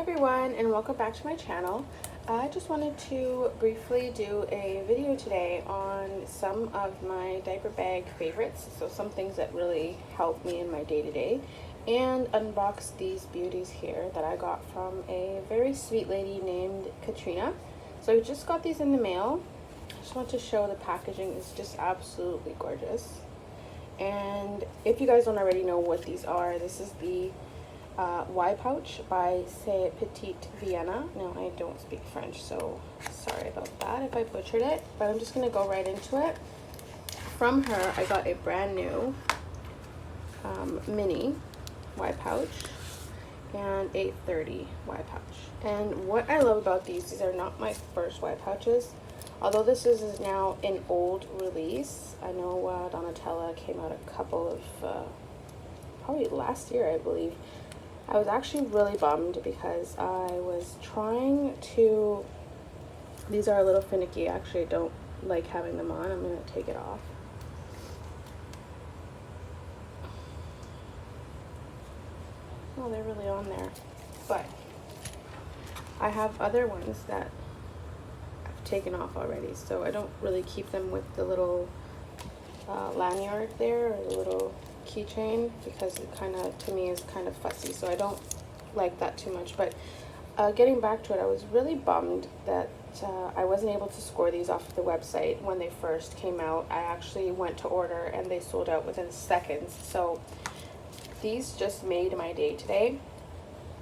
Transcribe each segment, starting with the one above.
everyone, and welcome back to my channel. I just wanted to briefly do a video today on some of my diaper bag favorites, so some things that really help me in my day-to-day, and unbox these beauties here that I got from a very sweet lady named Katrina. So I just got these in the mail. I just want to show the packaging is just absolutely gorgeous. And if you guys don't already know what these are, this is the Wipouch by C'est Petite Vienna. Now, I don't speak French, so sorry about that if I butchered it, but I'm just going to go right into it. From her, I got a brand new mini Wipouch and a 30 Wipouch. And what I love about these are not my first Wipouches. Although this is now an old release. I know Donutella came out a couple of, probably last year, I believe. I was actually really bummed because I was trying to, these are a little finicky. Actually, I don't like having them on. I'm going to take it off. Oh, they're really on there. But I have other ones that I've taken off already, so I don't really keep them with the little lanyard there, or the little keychain, because it kind of, to me, is kind of fussy, so I don't like that too much. But getting back to it, I was really bummed that I wasn't able to score these off the website when they first came out. I actually went to order and they sold out within seconds, so these just made my day today.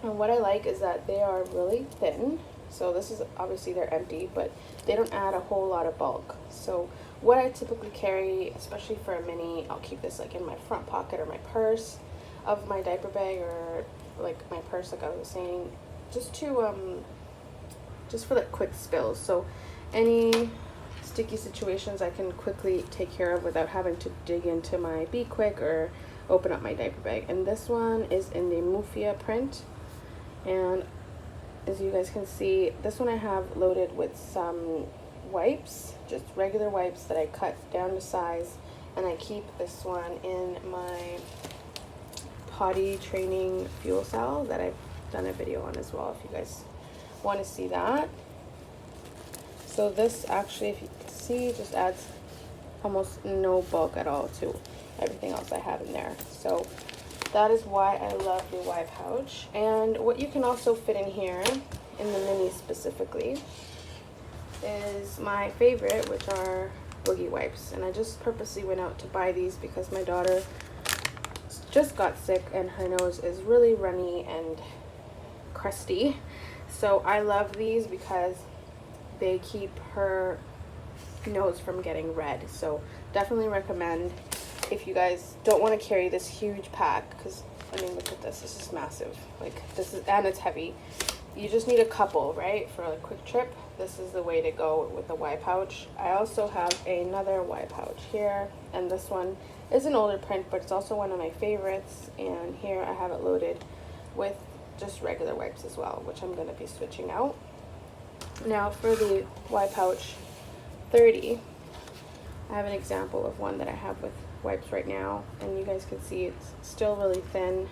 And what I like is that they are really thin, so this is obviously they're empty, but they don't add a whole lot of bulk. So what I typically carry, especially for a mini, I'll keep this like in my front pocket or my purse of my diaper bag, or like my purse, like I was saying, just to just for like quick spills. So any sticky situations I can quickly take care of without having to dig into my Be Quick or open up my diaper bag. And this one is in the Mufia print, and as you guys can see, this one I have loaded with some wipes, just regular wipes that I cut down to size, and I keep this one in my potty training fuel cell that I've done a video on as well, if you guys want to see that. So this actually, if you can see, just adds almost no bulk at all to everything else I have in there. So that is why I love the Wipouch. And what you can also fit in here, in the mini specifically, is my favorite, which are boogie wipes. And I just purposely went out to buy these because my daughter just got sick and her nose is really runny and crusty. So I love these because they keep her nose from getting red. So definitely recommend if you guys don't want to carry this huge pack, because I mean, look at this, this is massive, like this is, and it's heavy. You just need a couple, right, for a quick trip. This is the way to go with the Wipouch. I also have another Wipouch here, and this one is an older print, but it's also one of my favorites. And here I have it loaded with just regular wipes as well, which I'm going to be switching out. Now for the Wipouch 30, I have an example of one that I have with wipes right now, and you guys can see it's still really thin.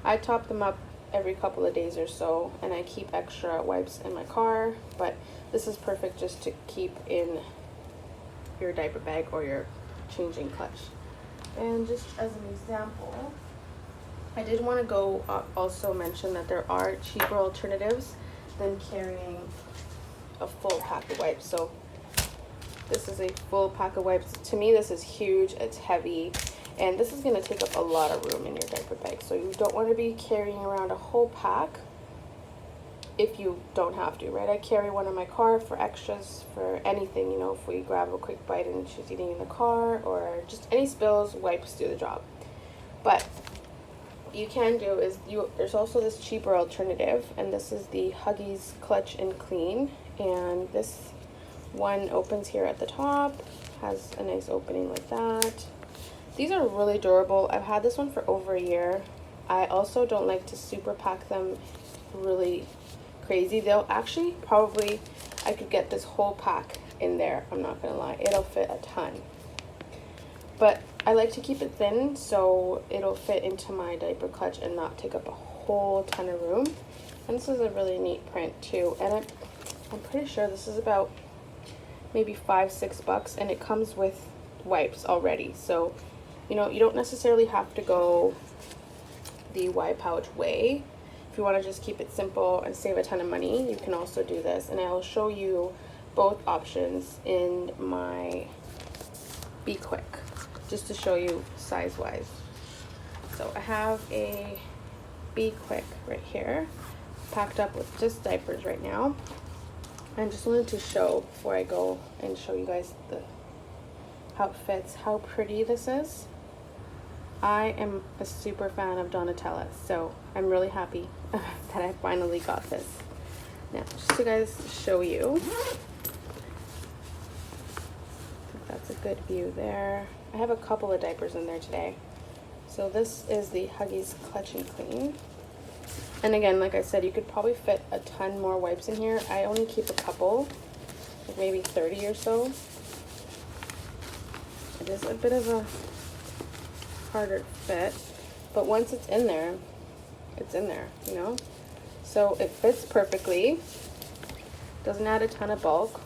I top them up every couple of days or so, and I keep extra wipes in my car, but this is perfect just to keep in your diaper bag or your changing clutch. And just as an example, I did want to go also mention that there are cheaper alternatives than carrying a full pack of wipes. So this is a full pack of wipes. To me, this is huge, it's heavy, and this is going to take up a lot of room in your diaper bag. So you don't want to be carrying around a whole pack if you don't have to, right? I carry one in my car for extras, for anything, you know, if we grab a quick bite and she's eating in the car, or just any spills, wipes do the job. But what you can do is, there's also this cheaper alternative, and this is the Huggies Clutch and Clean, and this one opens here at the top, has a nice opening like that. These are really durable. I've had this one for over a year. I also don't like to super pack them really crazy. They'll actually, probably, I could get this whole pack in there. I'm not gonna lie, it'll fit a ton. But I like to keep it thin so it'll fit into my diaper clutch and not take up a whole ton of room. And this is a really neat print too. And I'm pretty sure this is about maybe $5-6, and it comes with wipes already. So, you know, you don't necessarily have to go the Wipouch way. If you want to just keep it simple and save a ton of money, you can also do this. And I'll show you both options in my Be Quick, just to show you size-wise. So I have a Be Quick right here, packed up with just diapers right now. I just wanted to show, before I go and show you guys how it fits, how pretty this is. I am a super fan of Donutella, so I'm really happy that I finally got this. Now, just to guys show you, that's a good view there. I have a couple of diapers in there today. So this is the Huggies Clutch and Clean. And again, like I said, you could probably fit a ton more wipes in here. I only keep a couple, like maybe 30 or so. It is a bit of a harder fit, but once it's in there, you know? So it fits perfectly, doesn't add a ton of bulk.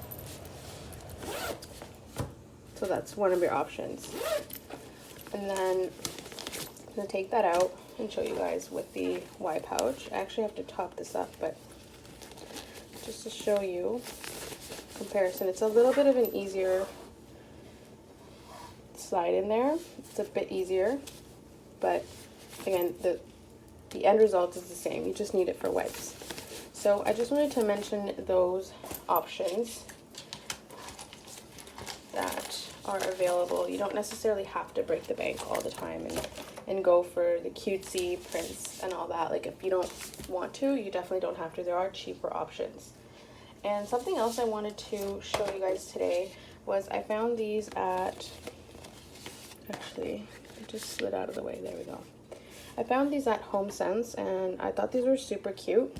So that's one of your options. And then I'm gonna take that out and show you guys with the Wipouch. I actually have to top this up, but just to show you comparison, it's a little bit of an easier slide in there. It's a bit easier, but again, the end result is the same. You just need it for wipes. So I just wanted to mention those options that are available. You don't necessarily have to break the bank all the time and go for the cutesy prints and all that. Like, if you don't want to, you definitely don't have to. There are cheaper options. And something else I wanted to show you guys today was I found these at, actually, it just slid out of the way. There we go. I found these at HomeSense, and I thought these were super cute.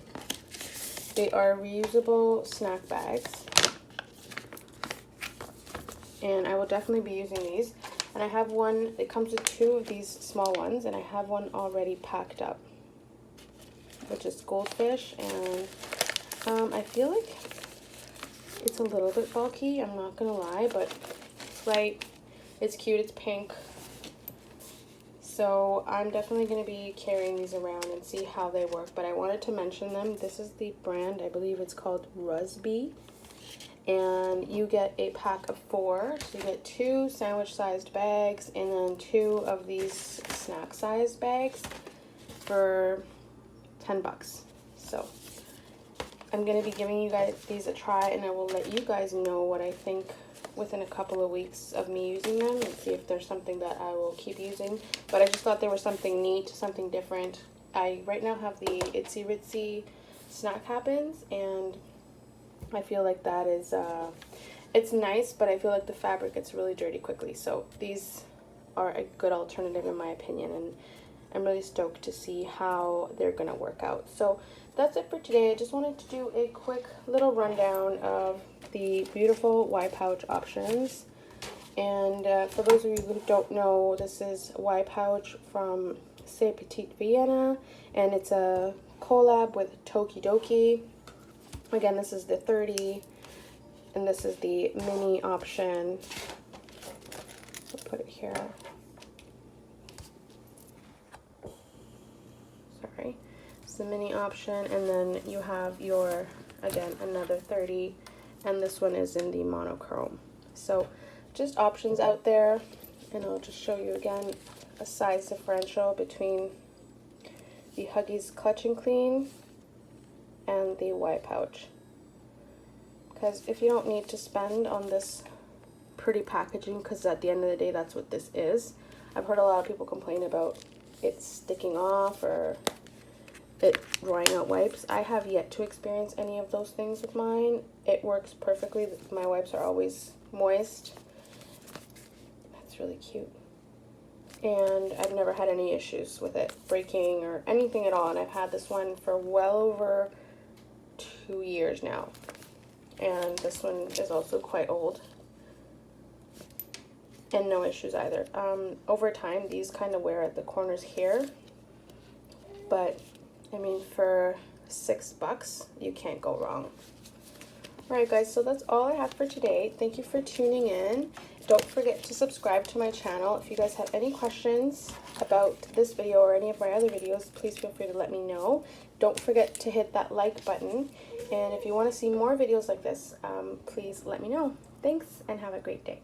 They are reusable snack bags, and I will definitely be using these. And I have one, it comes with 2 of these small ones, and I have one already packed up, which is goldfish, and I feel like it's a little bit bulky, I'm not gonna lie, but right, it's cute, it's pink. So I'm definitely going to be carrying these around and see how they work. But I wanted to mention them. This is the brand, I believe it's called Rusby. And you get a pack of 4. So you get 2 sandwich-sized bags and then 2 of these snack-sized bags for $10. So I'm going to be giving you guys these a try, and I will let you guys know what I think within a couple of weeks of me using them, and see if there's something that I will keep using. But I just thought there was something neat, something different. I right now have the Itsy Ritsy snack happens, and I feel like that is, it's nice, but I feel like the fabric gets really dirty quickly. So these are a good alternative in my opinion, and I'm really stoked to see how they're gonna work out. So that's it for today. I just wanted to do a quick little rundown of the beautiful Wipouch options. And for those of you who don't know, this is Wipouch from C'est Petite Vienna, and it's a collab with Tokidoki. Again, this is the 30, and this is the mini option. I'll put it here. Sorry. It's the mini option, and then you have your, again, another 30, and this one is in the monochrome. So just options out there, and I'll just show you again a size differential between the Huggies Clutch and Clean and the Wipouch. Because if you don't need to spend on this pretty packaging, because at the end of the day that's what this is. I've heard a lot of people complain about it sticking off or it drying out wipes. I have yet to experience any of those things with mine. It works perfectly. My wipes are always moist. That's really cute. And I've never had any issues with it breaking or anything at all. And I've had this one for well over 2 years now. And this one is also quite old. And no issues either. Over time, these kind of wear at the corners here. But, I mean, for $6. You can't go wrong. Alright guys, so that's all I have for today. Thank you for tuning in. Don't forget to subscribe to my channel. If you guys have any questions about this video or any of my other videos, please feel free to let me know. Don't forget to hit that like button. And if you want to see more videos like this, please let me know. Thanks and have a great day.